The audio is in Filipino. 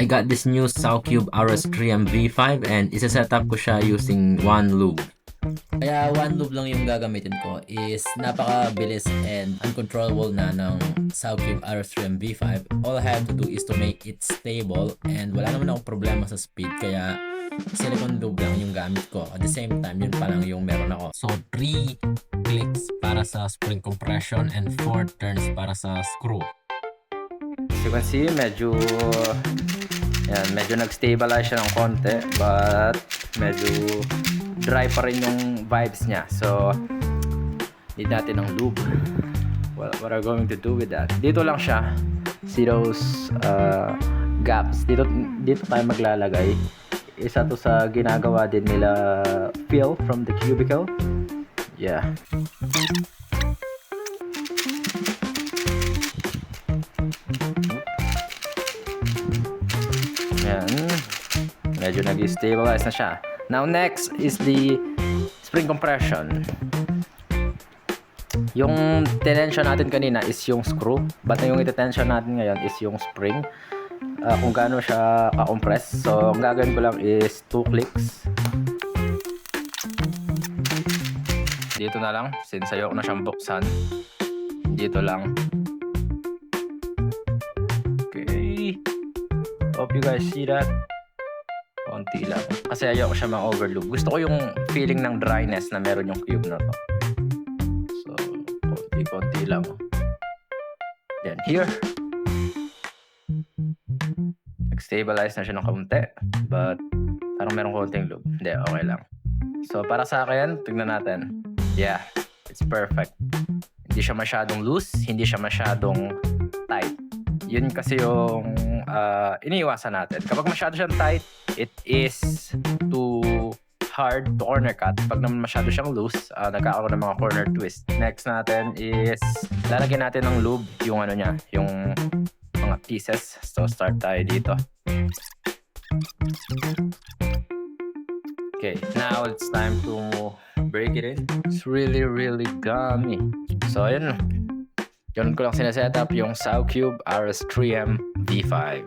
I got this new Sowcube RS3M V5 and isa-setup ko siya using one lube. Kaya one lube lang yung gagamitin ko is napakabilis and uncontrollable na ng Sowcube RS3M V5. All I have to do is to make it stable and wala naman akong problema sa speed kaya silicone lube lang yung gamit ko. At the same time, yun pa lang yung meron ako. So 3 clicks para sa spring compression and 4 turns para sa screw. As you can see, medyo nag-stabilize siya ng konti but medyo dry pa rin yung vibes niya. So need natin ng lube. Well, what are we going to do with that? Dito lang siya. See those gaps. Dito tayo maglalagay. Isa to sa ginagawa din nila Phil from the Cubicle. Yeah. Yan. Medyo nag-stabilize na siya. Now next is the spring compression. Yung tension natin kanina is yung screw, but yung itension natin ngayon is yung spring. Kung gaano siya ka-compress. So ang gagawin ko lang is 2 clicks. Dito na lang, since ayoko na siyang buksan. Dito lang. Okay. Hope you guys see that. Konti lang. Kasi ayoko siya ma-overloop. Gusto ko yung feeling ng dryness na meron yung cube na to. So, konti lang. Then here. Nag-stabilize na siya ng kaunti. But, parang meron konting loop. Hindi, okay lang. So, para sa akin, tignan natin. Yeah, it's perfect. Hindi siya masyadong loose. Hindi siya masyadong tight. Yun kasi yung iniiwasan natin. Kapag masyado siyang tight, it is too hard to corner cut. Pag naman masyado siyang loose, nagkakaroon ng mga corner twist. Next natin is lalagyan natin ng lube yung ano niya, yung mga pieces. So start tayo dito. Okay, now it's time to break it in. It's really gummy. So ayun. Yun ko lang sineset up yung Sowcube RS3M V5.